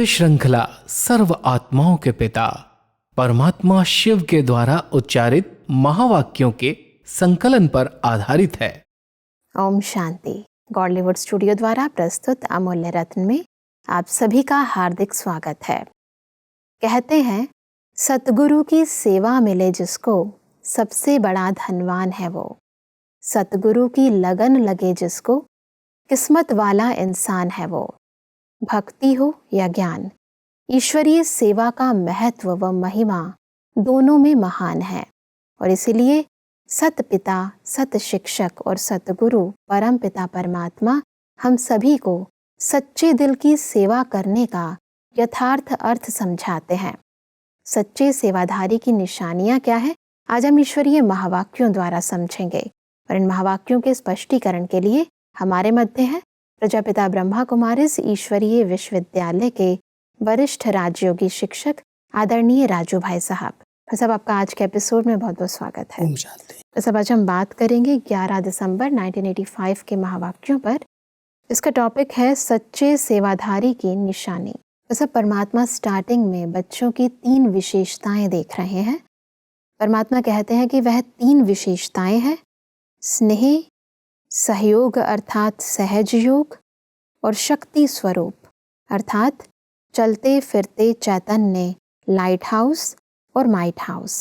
श्रृंखला सर्व आत्माओं के पिता परमात्मा शिव के द्वारा उच्चारित महावाक्यों के संकलन पर आधारित है। ओम शांति। गॉडलीवुड स्टूडियो द्वारा प्रस्तुत अमूल्य रत्न में आप सभी का हार्दिक स्वागत है। कहते हैं सतगुरु की सेवा मिले जिसको सबसे बड़ा धनवान है वो। सतगुरु की लगन लगे जिसको किस्मत वाला इंसान है वो। भक्ति हो या ज्ञान, ईश्वरीय सेवा का महत्व व महिमा दोनों में महान है और इसीलिए सत पिता, सत शिक्षक और सतगुरु परम पिता परमात्मा हम सभी को सच्चे दिल की सेवा करने का यथार्थ अर्थ समझाते हैं। सच्चे सेवाधारी की निशानियां क्या है, आज हम ईश्वरीय महावाक्यों द्वारा समझेंगे और इन महावाक्यों के स्पष्टीकरण के लिए हमारे मध्य है प्रजापिता ब्रह्मा कुमारिस ईश्वरीय विश्वविद्यालय के वरिष्ठ राजयोगी शिक्षक आदरणीय राजू भाई साहब। सब आपका आज के एपिसोड में बहुत बहुत स्वागत है। सब आज हम बात करेंगे 11 दिसंबर 1985 के महावाक्यों पर। इसका टॉपिक है सच्चे सेवाधारी की निशानी। सब परमात्मा स्टार्टिंग में बच्चों की 3 विशेषताएं देख रहे हैं। परमात्मा कहते हैं कि वह 3 विशेषताएं हैं, स्नेह, सहयोग अर्थात सहज योग और शक्ति स्वरूप अर्थात चलते फिरते चैतन्य लाइट हाउस और माइट हाउस।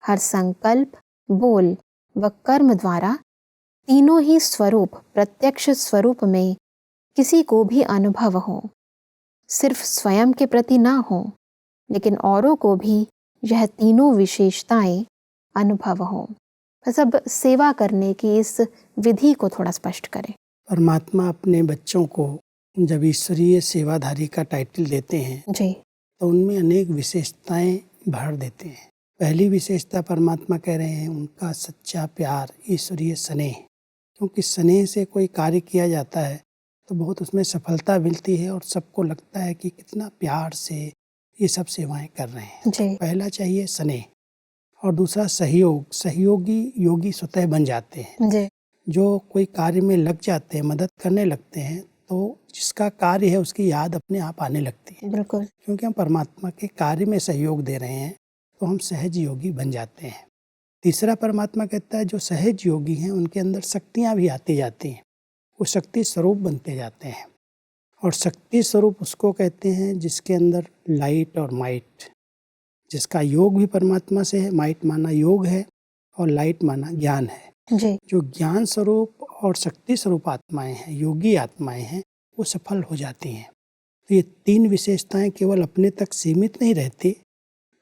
हर संकल्प, बोल व कर्म द्वारा तीनों ही स्वरूप प्रत्यक्ष स्वरूप में किसी को भी अनुभव हो। सिर्फ स्वयं के प्रति ना हो लेकिन औरों को भी यह तीनों विशेषताएं अनुभव हो। सब सेवा करने की इस विधि को थोड़ा स्पष्ट करें। परमात्मा अपने बच्चों को जब ईश्वरीय सेवाधारी का टाइटल देते हैं जी, तो उनमें अनेक विशेषताएं भर देते हैं। पहली विशेषता परमात्मा कह रहे हैं उनका सच्चा प्यार, ईश्वरीय स्नेह। क्योंकि स्नेह से कोई कार्य किया जाता है तो बहुत उसमें सफलता मिलती है और सबको लगता है कि कितना प्यार से ये सब सेवाएं कर रहे हैं। जी। पहला चाहिए स्नेह और दूसरा सहयोग। सहयोगी योगी स्वतः बन जाते हैं। जी। जो कोई कार्य में लग जाते हैं, मदद करने लगते हैं तो जिसका कार्य है उसकी याद अपने आप आने लगती है। बिल्कुल। क्योंकि हम परमात्मा के कार्य में सहयोग दे रहे हैं तो हम सहज योगी बन जाते हैं। तीसरा परमात्मा कहता है जो सहज योगी हैं उनके अंदर शक्तियाँ भी आती जाती हैं, वो शक्ति स्वरूप बनते जाते हैं। और शक्ति स्वरूप उसको कहते हैं जिसके अंदर लाइट और माइट, जिसका योग भी परमात्मा से है। माइट माना योग है और लाइट माना ज्ञान है। जी। जो ज्ञान स्वरूप और शक्ति स्वरूप आत्माएं हैं, योगी आत्माएं हैं, वो सफल हो जाती हैं। तो ये 3 विशेषताएं केवल अपने तक सीमित नहीं रहती,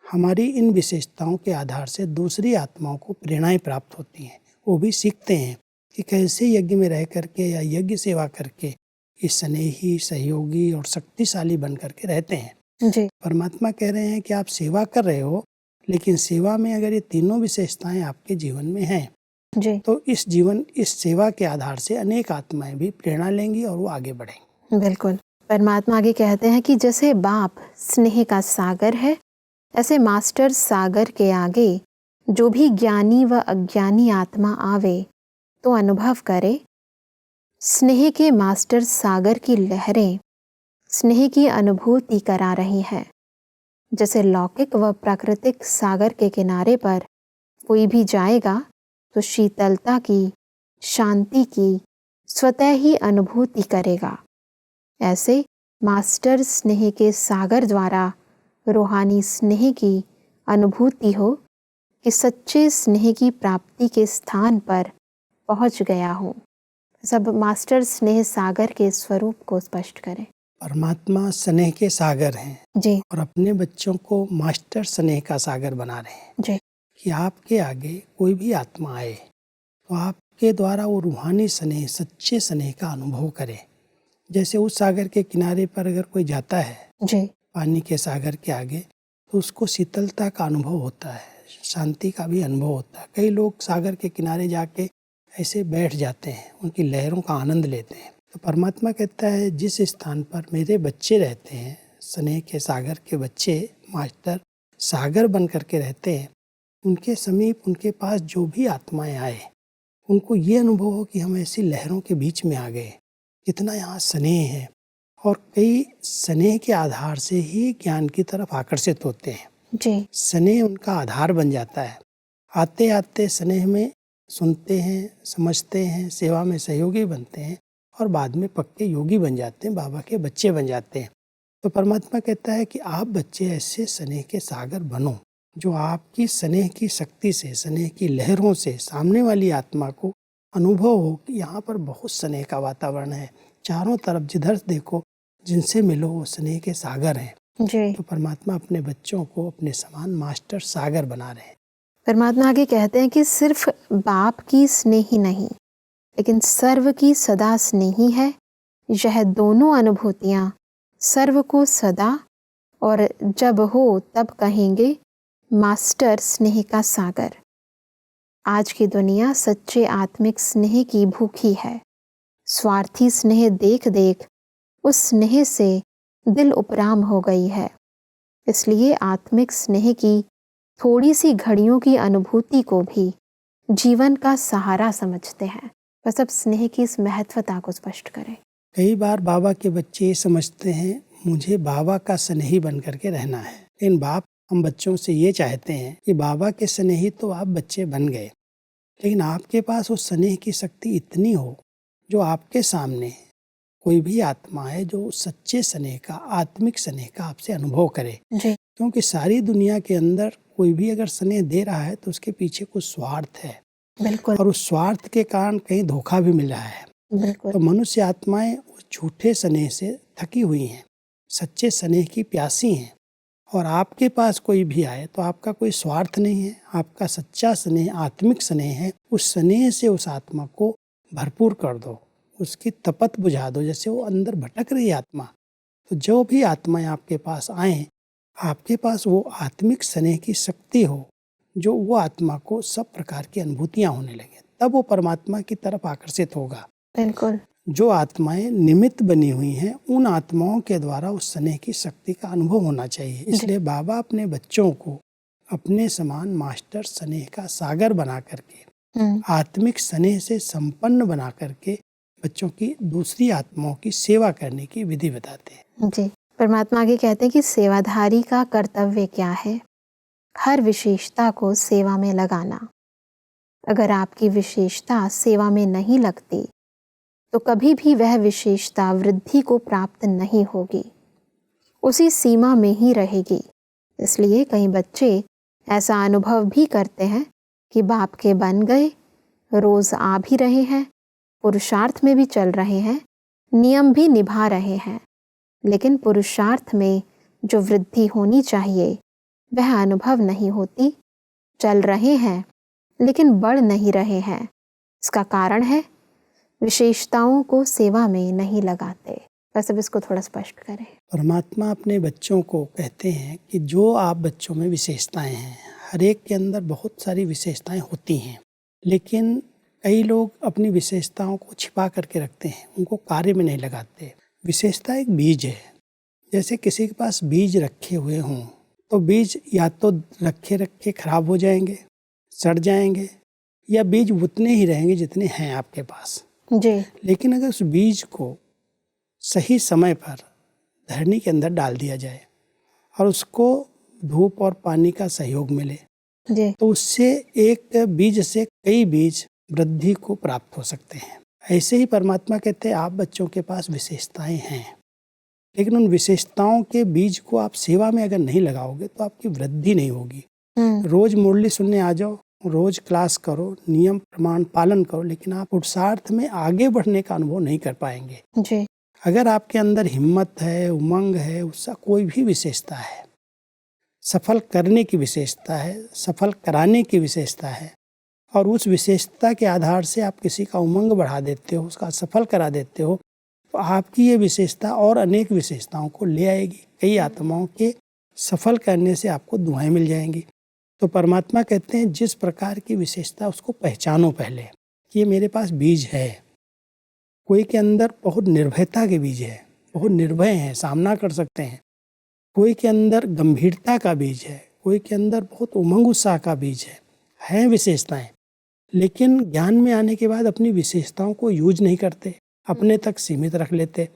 हमारी इन विशेषताओं के आधार से दूसरी आत्माओं को प्रेरणाएं प्राप्त होती हैं। वो भी सीखते हैं कि कैसे यज्ञ में रह करके या यज्ञ सेवा करके इस स्नेही, सहयोगी और शक्तिशाली बन करके रहते हैं। जी। परमात्मा कह रहे हैं कि आप सेवा कर रहे हो लेकिन सेवा में अगर ये तीनों विशेषताएं आपके जीवन में हैं जी। तो इस सेवा के आधार से अनेक आत्माएं भी प्रेरणा लेंगी और वो आगे बढ़ेंगी। बिल्कुल। परमात्मा आगे कहते हैं कि जैसे बाप स्नेह का सागर है, ऐसे मास्टर सागर के आगे जो भी ज्ञानी व अज्ञानी आत्मा आवे तो अनुभव करे स्नेह के मास्टर सागर की लहरें स्नेह की अनुभूति करा रही है। जैसे लौकिक व प्राकृतिक सागर के किनारे पर कोई भी जाएगा तो शीतलता की, शांति की स्वतः ही अनुभूति करेगा। ऐसे मास्टर स्नेह के सागर द्वारा रूहानी स्नेह की अनुभूति हो कि सच्चे स्नेह की प्राप्ति के स्थान पर पहुंच गया हो। सब मास्टर स्नेह सागर के स्वरूप को स्पष्ट करें। परमात्मा स्नेह के सागर हैं जी। और अपने बच्चों को मास्टर स्नेह का सागर बना रहे हैं। जी। कि आपके आगे कोई भी आत्मा आए तो आपके द्वारा वो रूहानी स्नेह, सच्चे स्नेह का अनुभव करे। जैसे उस सागर के किनारे पर अगर कोई जाता है जी। पानी के सागर के आगे तो उसको शीतलता का अनुभव होता है, शांति का भी अनुभव होता है। कई लोग सागर के किनारे जाके ऐसे बैठ जाते हैं, उनकी लहरों का आनंद लेते हैं। तो परमात्मा कहता है जिस स्थान पर मेरे बच्चे रहते हैं, स्नेह के सागर के बच्चे मास्टर सागर बन करके रहते हैं, उनके समीप, उनके पास जो भी आत्माएं आए उनको ये अनुभव हो कि हम ऐसी लहरों के बीच में आ गए, कितना यहाँ स्नेह है और कई स्नेह के आधार से ही ज्ञान की तरफ आकर्षित होते हैं। जी। स्नेह उनका आधार बन जाता है। आते आते स्नेह में सुनते हैं, समझते हैं, सेवा में सहयोगी बनते हैं और बाद में पक्के योगी बन जाते हैं, बाबा के बच्चे बन जाते हैं। तो परमात्मा कहता है कि आप बच्चे ऐसे स्नेह के सागर बनो जो आपकी स्नेह की शक्ति से, स्नेह की लहरों से सामने वाली आत्मा को अनुभव हो कि यहाँ पर बहुत स्नेह का वातावरण है, चारों तरफ जिधर देखो जिनसे मिलो वो स्नेह के सागर हैं। जी। तो परमात्मा अपने बच्चों को अपने समान मास्टर सागर बना रहे हैं। परमात्मा आगे कहते हैं कि सिर्फ बाप की स्नेही नहीं, लेकिन सर्व की सदा स्नेही है। यह दोनों अनुभूतियाँ सर्व को सदा और जब हो तब कहेंगे मास्टर स्नेह का सागर। आज की दुनिया सच्चे आत्मिक स्नेह की भूखी है। स्वार्थी स्नेह देख देख उस स्नेह से दिल उपराम हो गई है। इसलिए आत्मिक स्नेह की थोड़ी सी घड़ियों की अनुभूति को भी जीवन का सहारा समझते हैं। बस अब स्नेह की इस महत्वता को स्पष्ट करें। कई बार बाबा के बच्चे ये समझते हैं मुझे बाबा का स्नेही बन करके रहना है, लेकिन बाप हम बच्चों से ये चाहते हैं कि बाबा के स्नेही तो आप बच्चे बन गए, लेकिन आपके पास उस स्नेह की शक्ति इतनी हो जो आपके सामने कोई भी आत्मा है जो सच्चे स्नेह का, आत्मिक स्नेह का आपसे अनुभव करे। जी। क्योंकि सारी दुनिया के अंदर कोई भी अगर स्नेह दे रहा है तो उसके पीछे कुछ स्वार्थ है, बिल्कुल और उस स्वार्थ के कारण कहीं धोखा भी मिल रहा है। बिल्कुल। तो मनुष्य आत्माएं उस झूठे स्नेह से थकी हुई हैं, सच्चे स्नेह की प्यासी हैं। और आपके पास कोई भी आए तो आपका कोई स्वार्थ नहीं है, आपका सच्चा स्नेह आत्मिक स्नेह है। उस स्नेह से उस आत्मा को भरपूर कर दो, उसकी तपत बुझा दो। जैसे वो अंदर भटक रही आत्मा, तो जो भी आत्माएं आपके पास आएँ, आपके पास वो आत्मिक स्नेह की शक्ति हो जो वो आत्मा को सब प्रकार की अनुभूतियाँ होने लगे, तब वो परमात्मा की तरफ आकर्षित होगा। बिल्कुल। जो आत्माएं निमित्त बनी हुई हैं उन आत्माओं के द्वारा उस स्नेह की शक्ति का अनुभव होना चाहिए। इसलिए बाबा अपने बच्चों को अपने समान मास्टर स्नेह का सागर बना करके, आत्मिक स्नेह से संपन्न बना करके बच्चों की दूसरी आत्माओं की सेवा करने की विधि बताते हैं। जी। परमात्मा आगे कहते हैं कि सेवाधारी का कर्तव्य क्या है? हर विशेषता को सेवा में लगाना। अगर आपकी विशेषता सेवा में नहीं लगती तो कभी भी वह विशेषता वृद्धि को प्राप्त नहीं होगी, उसी सीमा में ही रहेगी। इसलिए कई बच्चे ऐसा अनुभव भी करते हैं कि बाप के बन गए, रोज आ भी रहे हैं, पुरुषार्थ में भी चल रहे हैं, नियम भी निभा रहे हैं, लेकिन पुरुषार्थ में जो वृद्धि होनी चाहिए वह अनुभव नहीं होती। चल रहे हैं लेकिन बढ़ नहीं रहे हैं। इसका कारण है विशेषताओं को सेवा में नहीं लगाते। बस अब इसको थोड़ा स्पष्ट करें। परमात्मा अपने बच्चों को कहते हैं कि जो आप बच्चों में विशेषताएं हैं, हर एक के अंदर बहुत सारी विशेषताएं होती हैं, लेकिन कई लोग अपनी विशेषताओं को छिपा करके रखते हैं, उनको कार्य में नहीं लगाते। विशेषता एक बीज है। जैसे किसी के पास बीज रखे हुए हों तो बीज या तो रखे रखे खराब हो जाएंगे, सड़ जाएंगे, या बीज उतने ही रहेंगे जितने हैं आपके पास। जी। लेकिन अगर उस बीज को सही समय पर धरनी के अंदर डाल दिया जाए और उसको धूप और पानी का सहयोग मिले जी। तो उससे एक बीज से कई बीज वृद्धि को प्राप्त हो सकते हैं। ऐसे ही परमात्मा कहते हैं आप बच्चों के पास विशेषताएं हैं, लेकिन उन विशेषताओं के बीज को आप सेवा में अगर नहीं लगाओगे तो आपकी वृद्धि नहीं होगी। रोज मुरली सुनने आ जाओ, रोज क्लास करो, नियम प्रमाण पालन करो, लेकिन आप पुरुषार्थ में आगे बढ़ने का अनुभव नहीं कर पाएंगे। जी। अगर आपके अंदर हिम्मत है, उमंग है, उसका कोई भी विशेषता है, सफल करने की विशेषता है, सफल कराने की विशेषता है, और उस विशेषता के आधार से आप किसी का उमंग बढ़ा देते हो, उसका सफल करा देते हो, तो आपकी ये विशेषता और अनेक विशेषताओं को ले आएगी। कई आत्माओं के सफल करने से आपको दुआएं मिल जाएंगी। तो परमात्मा कहते हैं जिस प्रकार की विशेषता उसको पहचानो पहले कि ये मेरे पास बीज है। कोई के अंदर बहुत निर्भयता के बीज है, बहुत निर्भय हैं, सामना कर सकते हैं। कोई के अंदर गंभीरता का बीज है, कोई के अंदर बहुत उमंग उत्साह का बीज है विशेषताएं, लेकिन ज्ञान में आने के बाद अपनी विशेषताओं को यूज नहीं करते, अपने तक सीमित रख लेते।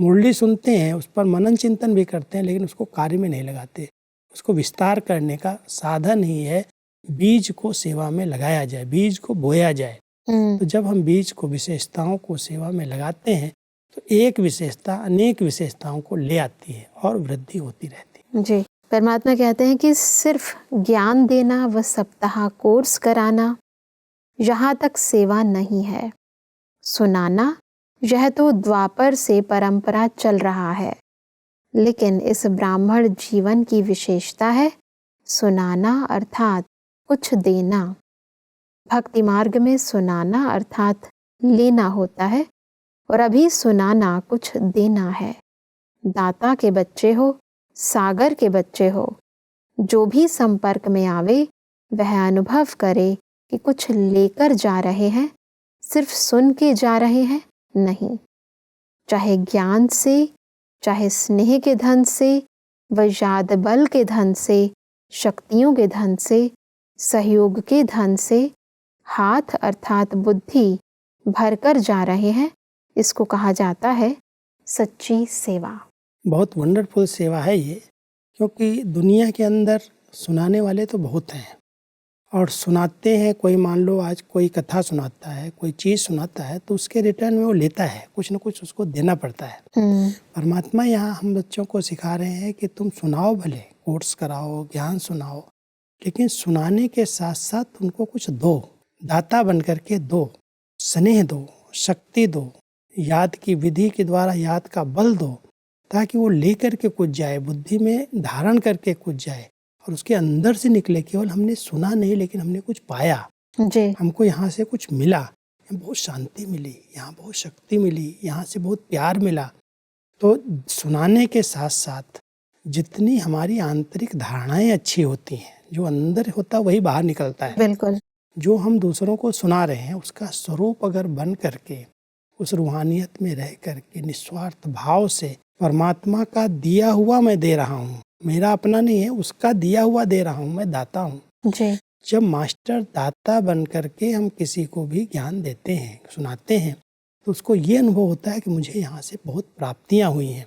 मुरली सुनते हैं, उस पर मनन चिंतन भी करते हैं, लेकिन उसको कार्य में नहीं लगाते। उसको विस्तार करने का साधन ही है बीज को सेवा में लगाया जाए, बीज को बोया जाए। तो जब हम बीज को, विशेषताओं को सेवा में लगाते हैं तो एक विशेषता अनेक विशेषताओं को ले आती है और वृद्धि होती रहती है। जी, परमात्मा कहते हैं कि सिर्फ ज्ञान देना व सप्ताह कोर्स कराना यहाँ तक सेवा नहीं है। सुनाना यह तो द्वापर से परंपरा चल रहा है, लेकिन इस ब्राह्मण जीवन की विशेषता है सुनाना अर्थात कुछ देना। भक्ति मार्ग में सुनाना अर्थात लेना होता है और अभी सुनाना कुछ देना है। दाता के बच्चे हो, सागर के बच्चे हो, जो भी संपर्क में आवे वह अनुभव करे कि कुछ लेकर जा रहे हैं, सिर्फ सुन के जा रहे हैं नहीं। चाहे ज्ञान से, चाहे स्नेह के धन से व याद बल के धन से, शक्तियों के धन से, सहयोग के धन से हाथ अर्थात बुद्धि भरकर जा रहे हैं। इसको कहा जाता है सच्ची सेवा। बहुत वंडरफुल सेवा है ये, क्योंकि दुनिया के अंदर सुनाने वाले तो बहुत हैं और सुनाते हैं। कोई मान लो आज कोई कथा सुनाता है, कोई चीज़ सुनाता है, तो उसके रिटर्न में वो लेता है, कुछ न कुछ उसको देना पड़ता है। परमात्मा यहाँ हम बच्चों को सिखा रहे हैं कि तुम सुनाओ, भले कोर्स कराओ, ज्ञान सुनाओ, लेकिन सुनाने के साथ साथ उनको कुछ दो, दाता बन करके दो, स्नेह दो, शक्ति दो, याद की विधि के द्वारा याद का बल दो, ताकि वो लेकर के कुछ जाए, बुद्धि में धारण करके कुछ जाए और उसके अंदर से निकले। केवल हमने सुना नहीं, लेकिन हमने कुछ पाया जी। हमको यहाँ से कुछ मिला, यहाँ बहुत शांति मिली, यहाँ बहुत शक्ति मिली, यहाँ से बहुत प्यार मिला। तो सुनाने के साथ साथ जितनी हमारी आंतरिक धारणाएं अच्छी होती हैं, जो अंदर होता वही बाहर निकलता है। बिल्कुल। जो हम दूसरों को सुना रहे हैं उसका स्वरूप अगर बन करके, उस रूहानियत में रह करके निस्वार्थ भाव से परमात्मा का दिया हुआ मैं दे रहा हूँ, मेरा अपना नहीं है, उसका दिया हुआ दे रहा हूँ, मैं दाता हूँ जी। जब मास्टर दाता बन करके हम किसी को भी ज्ञान देते हैं, सुनाते हैं, तो उसको ये अनुभव होता है कि मुझे यहाँ से बहुत प्राप्तियाँ हुई हैं।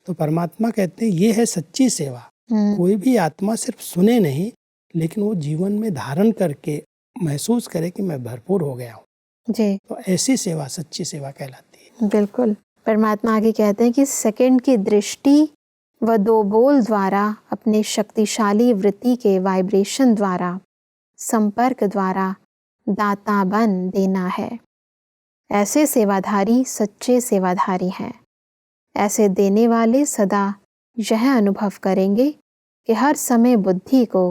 तो परमात्मा कहते हैं ये है सच्ची सेवा। कोई भी आत्मा सिर्फ सुने नहीं, लेकिन वो जीवन में धारण करके महसूस करे कि मैं भरपूर हो गया हूँ जी। तो ऐसी सेवा सच्ची सेवा कहलाती है। बिल्कुल। परमात्मा आगे कहते हैं कि सेकंड की दृष्टि व दो बोल द्वारा अपने शक्तिशाली वृत्ति के वाइब्रेशन द्वारा, संपर्क द्वारा दाता बन देना है। ऐसे सेवाधारी सच्चे सेवाधारी हैं। ऐसे देने वाले सदा यह अनुभव करेंगे कि हर समय बुद्धि को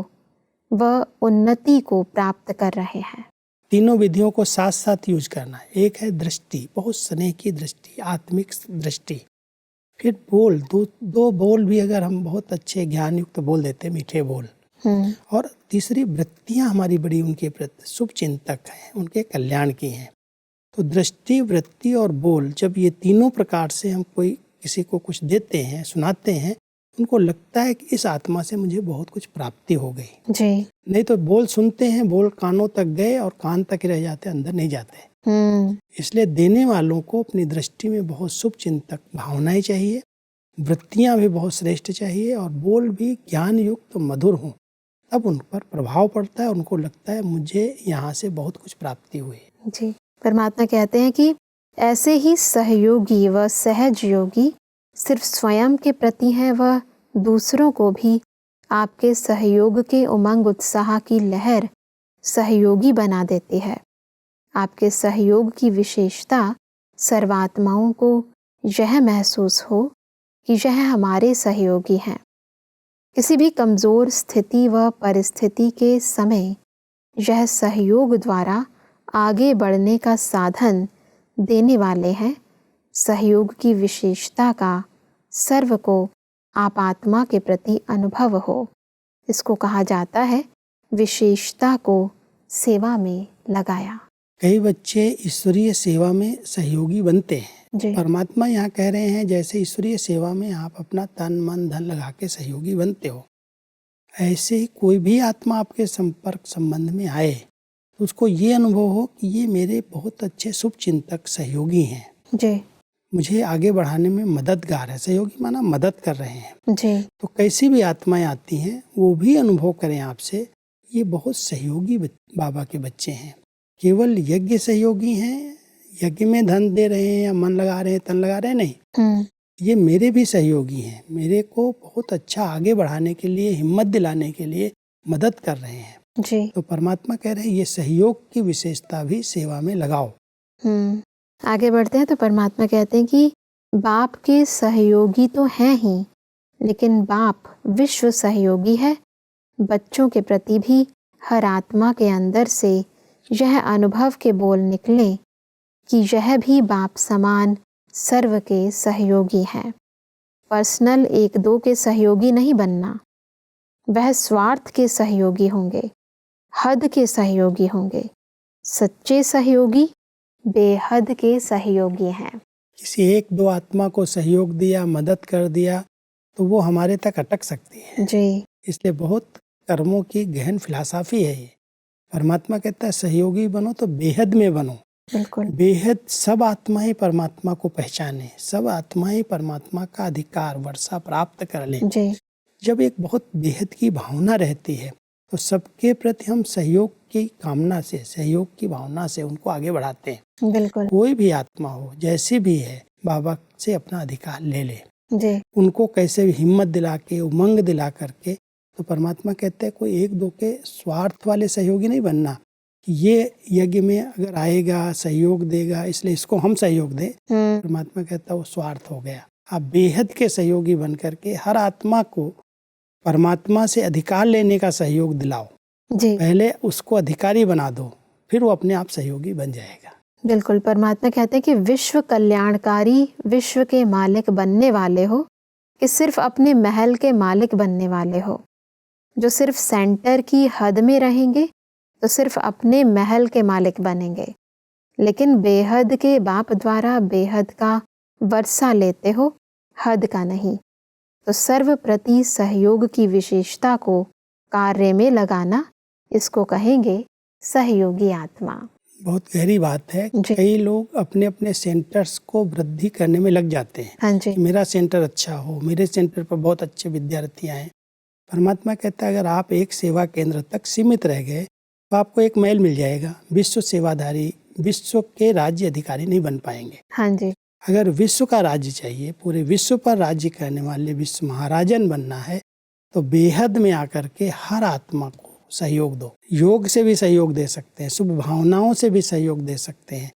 व उन्नति को प्राप्त कर रहे हैं। तीनों विधियों को साथ साथ यूज करना है। एक है दृष्टि, बहुत स्नेह की दृष्टि, आत्मिक दृष्टि। फिर बोल, दो बोल भी अगर हम बहुत अच्छे ज्ञान युक्त बोल देते, मीठे बोल। और तीसरी वृत्तियां हमारी बड़ी उनके प्रति शुभ चिंतक हैं, उनके कल्याण की हैं। तो दृष्टि, वृत्ति और बोल, जब ये तीनों प्रकार से हम कोई किसी को कुछ देते हैं, सुनाते हैं, उनको लगता है कि इस आत्मा से मुझे बहुत कुछ प्राप्ति हो गई जी। नहीं तो बोल सुनते हैं, बोल कानों तक गए और कान तक रह जाते, अंदर नहीं जाते। इसलिए देने वालों को अपनी दृष्टि में बहुत शुभ चिंतक भावनाएं चाहिए, वृत्तियां भी बहुत श्रेष्ठ चाहिए और बोल भी ज्ञान युक्त मधुर हों, तब उन पर प्रभाव पड़ता है। उनको लगता है मुझे यहाँ से बहुत कुछ प्राप्ति हुई। जी। परमात्मा कहते हैं कि ऐसे ही सहयोगी व सहज योगी सिर्फ स्वयं के प्रति हैं व दूसरों को भी आपके सहयोग के उमंग उत्साह की लहर सहयोगी बना देती है। आपके सहयोग की विशेषता सर्वात्माओं को यह महसूस हो कि यह हमारे सहयोगी हैं। किसी भी कमज़ोर स्थिति व परिस्थिति के समय यह सहयोग द्वारा आगे बढ़ने का साधन देने वाले हैं। सहयोग की विशेषता का सर्व को आप आत्मा के प्रति अनुभव हो। इसको कहा जाता है विशेषता को सेवा में लगाया। कई बच्चे ईश्वरीय सेवा में सहयोगी बनते हैं। जी। परमात्मा यहाँ कह रहे हैं जैसे ईश्वरीय सेवा में आप अपना तन मन धन लगा के सहयोगी बनते हो, ऐसे ही कोई भी आत्मा आपके संपर्क संबंध में आए तो उसको ये अनुभव हो कि ये मेरे बहुत अच्छे शुभ चिंतक सहयोगी हैं। जी। मुझे आगे बढ़ाने में मददगार है। सहयोगी माना मदद कर रहे हैं। जी। तो कैसी भी आत्माएं आती हैं वो भी अनुभव करें आपसे, ये बहुत सहयोगी बाबा के बच्चे हैं। केवल यज्ञ सहयोगी हैं, यज्ञ में धन दे रहे हैं या मन लगा रहे हैं, तन लगा रहे हैं, नहीं। ये मेरे भी सहयोगी हैं, मेरे को बहुत अच्छा आगे बढ़ाने के लिए, हिम्मत दिलाने के लिए मदद कर रहे हैं। जी। तो परमात्मा कह रहे हैं ये सहयोग की विशेषता भी सेवा में लगाओ। आगे बढ़ते हैं तो परमात्मा कहते हैं कि बाप के सहयोगी तो हैं ही, लेकिन बाप विश्व सहयोगी है। बच्चों के प्रति भी हर आत्मा के अंदर से यह अनुभव के बोल निकले कि यह भी बाप समान सर्व के सहयोगी हैं। पर्सनल एक दो के सहयोगी नहीं बनना, वह स्वार्थ के सहयोगी होंगे, हद के सहयोगी होंगे। सच्चे सहयोगी बेहद के सहयोगी हैं। किसी एक दो आत्मा को सहयोग दिया, मदद कर दिया तो वो हमारे तक अटक सकती है जी। इसलिए बहुत कर्मों की गहन फिलॉसफी है ये। परमात्मा कहता है सहयोगी बनो तो बेहद में बनो। बिल्कुल। बेहद सब आत्माएं परमात्मा को पहचाने, सब आत्माएं परमात्मा का अधिकार वर्षा प्राप्त कर लें। जी। जब एक बहुत बेहद की भावना रहती है तो सबके प्रति हम सहयोग की कामना से, सहयोग की भावना से उनको आगे बढ़ाते हैं। बिल्कुल। कोई भी आत्मा हो, जैसी भी है, बाबा से अपना अधिकार ले ले। जी। उनको कैसे भी हिम्मत दिला के, उमंग दिला करके। तो परमात्मा कहते हैं कोई एक दो के स्वार्थ वाले सहयोगी नहीं बनना, ये यज्ञ में अगर आएगा सहयोग देगा इसलिए इसको हम सहयोग दें। परमात्मा कहता है वो स्वार्थ हो गया। आप बेहद के सहयोगी बन करके हर आत्मा को परमात्मा से अधिकार लेने का सहयोग दिलाओ। जी। पहले उसको अधिकारी बना दो, फिर वो अपने आप सहयोगी बन जाएगा। बिल्कुल। परमात्मा कहते हैं कि विश्व कल्याणकारी, विश्व के मालिक बनने वाले हो कि सिर्फ अपने महल के मालिक बनने वाले हो। जो सिर्फ सेंटर की हद में रहेंगे तो सिर्फ अपने महल के मालिक बनेंगे, लेकिन बेहद के बाप द्वारा बेहद का वर्षा लेते हो, हद का नहीं। तो सर्व प्रति सहयोग की विशेषता को कार्य में लगाना, इसको कहेंगे सहयोगी आत्मा। बहुत गहरी बात है। कई लोग अपने अपने सेंटर्स को वृद्धि करने में लग जाते हैं। हाँ जी। मेरा सेंटर अच्छा हो, मेरे सेंटर पर बहुत अच्छे विद्यार्थी आए। परमात्मा कहता है अगर आप एक सेवा केंद्र तक सीमित रह गए तो आपको एक महल मिल जाएगा, विश्व सेवाधारी, विश्व के राज्य अधिकारी नहीं बन पाएंगे। हाँ जी। अगर विश्व का राज्य चाहिए, पूरे विश्व पर राज्य करने वाले विश्व महाराजन बनना है तो बेहद में आकर के हर आत्मा को सहयोग दो। योग से भी सहयोग दे सकते हैं, शुभ भावनाओं से भी सहयोग दे सकते हैं,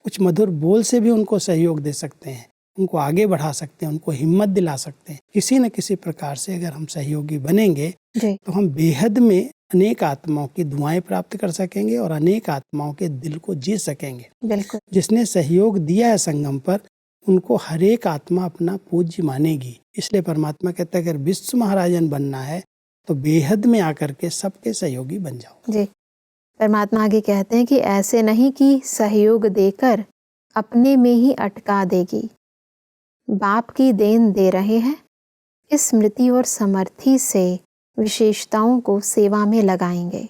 कुछ मधुर बोल से भी उनको सहयोग दे सकते हैं, उनको आगे बढ़ा सकते हैं, उनको हिम्मत दिला सकते हैं। किसी न किसी प्रकार से अगर हम सहयोगी बनेंगे तो हम बेहद में अनेक आत्माओं की दुआएं प्राप्त कर सकेंगे और अनेक आत्माओं के दिल को जीत सकेंगे। बिल्कुल। जिसने सहयोग दिया है संगम पर, उनको हर एक आत्मा अपना पूज्य मानेगी। इसलिए परमात्मा कहता है अगर विश्व महाराजन बनना है तो बेहद में आकर के सबके सहयोगी बन जाओ। जी। परमात्मा आगे कहते हैं कि ऐसे नहीं कि सहयोग देकर अपने में ही अटका देगी। बाप की देन दे रहे हैं, इस स्मृति और समर्थी से विशेषताओं को सेवा में लगाएंगे।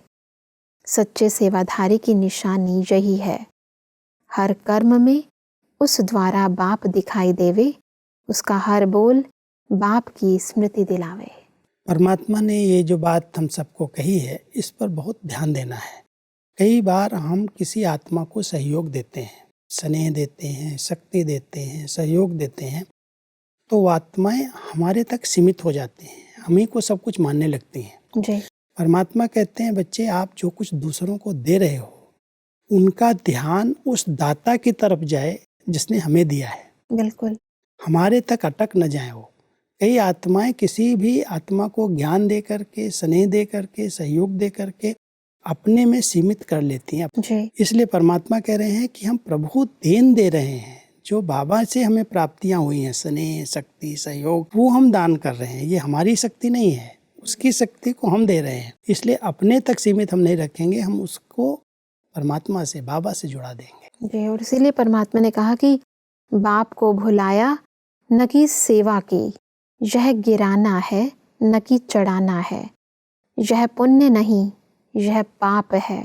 सच्चे सेवाधारी की निशानी यही है। हर कर्म में उस द्वारा बाप दिखाई देवे, उसका हर बोल बाप की स्मृति दिलावे। परमात्मा ने ये जो बात हम सबको कही है, इस पर बहुत ध्यान देना है। कई बार हम किसी आत्मा को सहयोग देते हैं, स्नेह देते हैं, शक्ति देते हैं, सहयोग देते हैं, तो आत्माएं हमारे तक सीमित हो जाती हैं, हम ही को सब कुछ मानने लगती हैं। जी। परमात्मा कहते हैं बच्चे आप जो कुछ दूसरों को दे रहे हो, उनका ध्यान उस दाता की तरफ जाए जिसने हमें दिया है। बिल्कुल। हमारे तक अटक न जाए वो। कई आत्माएं किसी भी आत्मा को ज्ञान दे करके, स्नेह दे करके, सहयोग दे करके अपने में सीमित कर लेती हैं। जी। इसलिए परमात्मा कह रहे हैं कि हम प्रभु देन दे रहे हैं, जो बाबा से हमें प्राप्तियां हुई हैं, स्नेह, शक्ति, सहयोग, वो हम दान कर रहे हैं। ये हमारी शक्ति नहीं है, उसकी शक्ति को हम दे रहे हैं। इसलिए अपने तक सीमित हम नहीं रखेंगे, हम उसको परमात्मा से, बाबा से जुड़ा देंगे। जी। और इसीलिए परमात्मा ने कहा कि बाप को भुलाया न कि सेवा की, यह गिराना है न कि चढ़ाना है। यह पुण्य नहीं, यह पाप है।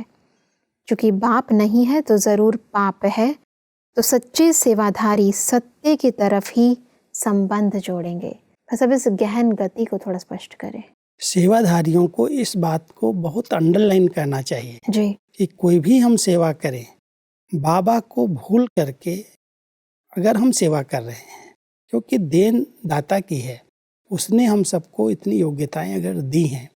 क्योंकि बाप नहीं है तो ज़रूर पाप है, तो सच्चे सेवाधारी सत्य की तरफ ही संबंध जोड़ेंगे। सब इस गहन गति को थोड़ा स्पष्ट करें। सेवाधारियों को इस बात को बहुत अंडरलाइन करना चाहिए जी। कि कोई भी हम सेवा करें, बाबा को भूल करके अगर हम सेवा कर रहे हैं, क्योंकि देन दाता की है, उसने हम सबको इतनी योग्यताएं अगर दी हैं,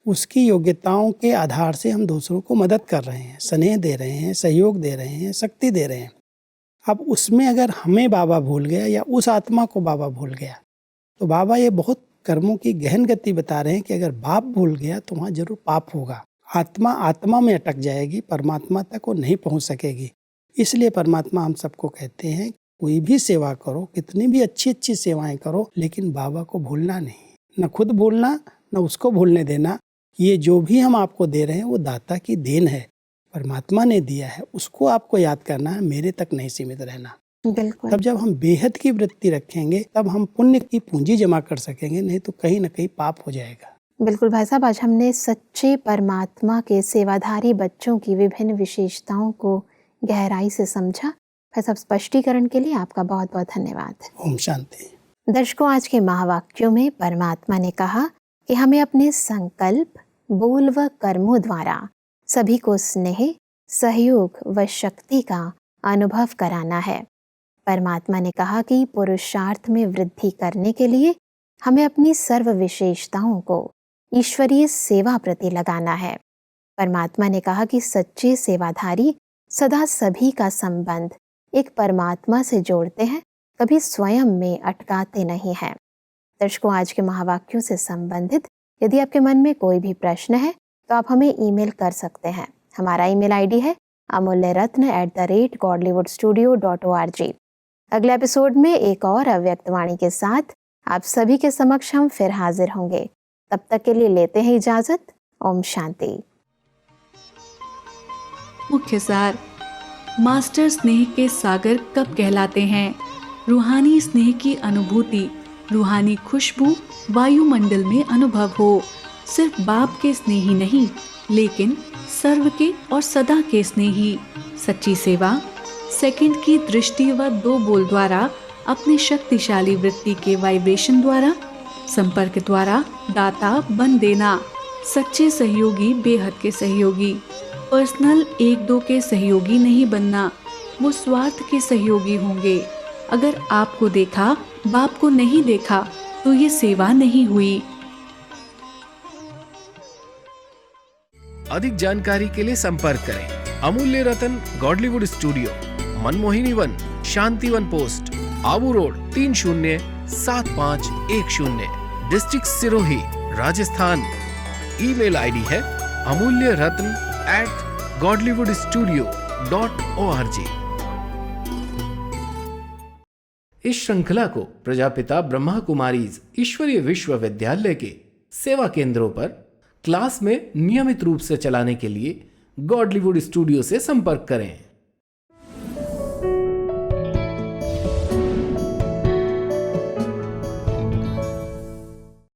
उसकी योग्यताओं के आधार से हम दूसरों को मदद कर रहे हैं, स्नेह दे रहे हैं, सहयोग दे रहे हैं, शक्ति दे रहे हैं। अब उसमें अगर हमें बाबा भूल गया या उस आत्मा को बाबा भूल गया, तो बाबा ये बहुत कर्मों की गहन गति बता रहे हैं कि अगर बाप भूल गया तो वहाँ जरूर पाप होगा। आत्मा में अटक जाएगी, परमात्मा तक वो नहीं पहुँच सकेगी। इसलिए परमात्मा हम सबको कहते हैं कोई भी सेवा करो, कितनी भी अच्छी अच्छी सेवाएं करो, लेकिन बाबा को भूलना नहीं, न खुद भूलना न उसको भूलने देना। ये जो भी हम आपको दे रहे हैं वो दाता की देन है, परमात्मा ने दिया है, उसको आपको याद करना है, मेरे तक नहीं सीमित रहना। बिल्कुल। तब जब हम बेहद की वृत्ति रखेंगे तब हम पुण्य की पूंजी जमा कर सकेंगे, नहीं तो कहीं न कहीं पाप हो जाएगा। बिल्कुल भाई साहब, आज हमने सच्चे परमात्मा के सेवाधारी बच्चों की विभिन्न विशेषताओं को गहराई से समझा। भाई साहब, स्पष्टीकरण के लिए आपका बहुत बहुत धन्यवाद। ओम शांति। दर्शकों, आज के महावाक्यों में परमात्मा ने कहा कि हमें अपने संकल्प, बोल व कर्मों द्वारा सभी को स्नेह, सहयोग व शक्ति का अनुभव कराना है। परमात्मा ने कहा कि पुरुषार्थ में वृद्धि करने के लिए हमें अपनी सर्व विशेषताओं को ईश्वरीय सेवा प्रति लगाना है। परमात्मा ने कहा कि सच्चे सेवाधारी सदा सभी का संबंध एक परमात्मा से जोड़ते हैं, कभी स्वयं में अटकाते नहीं हैं। दर्शकों, आज के महावाक्यों से संबंधित यदि आपके मन में कोई भी प्रश्न है तो आप हमें ईमेल कर सकते हैं। हमारा ईमेल आईडी है amulyaratna@godlywoodstudio.org। अगले एपिसोड में एक और अव्यक्त वाणी के साथ आप सभी के समक्ष हम फिर हाजिर होंगे। तब तक के लिए लेते हैं इजाजत। ओम शांति। मुख्य सार। मास्टर स्नेह के सागर कब कहलाते हैं? रूहानी स्नेह की अनुभूति, रूहानी खुशबू वायुमंडल में अनुभव हो। सिर्फ बाप के स्नेही नहीं, लेकिन सर्व के और सदा के स्नेही। सच्ची सेवा सेकंड की दृष्टि व 2 बोल द्वारा, अपने शक्तिशाली वृत्ति के वाइब्रेशन द्वारा, संपर्क द्वारा दाता बन देना। सच्चे सहयोगी बेहद के सहयोगी, पर्सनल 1-2 के सहयोगी नहीं बनना, वो स्वार्थ के सहयोगी होंगे। अगर आपको देखा, बाप को नहीं देखा, तो ये सेवा नहीं हुई। अधिक जानकारी के लिए संपर्क करें Amulya Ratan Godlywood studio, Manmohini Van, Shantivan post, Abu road 307510, district Sirohi, Rajasthan. Email ID है amulyaratn@godlywoodstudio.org। इस श्रृंखला को प्रजापिता ब्रह्मा कुमारीज ईश्वरीय विश्वविद्यालय के सेवा केंद्रों पर क्लास में नियमित रूप से चलाने के लिए गॉडलीवुड स्टूडियो से संपर्क करें।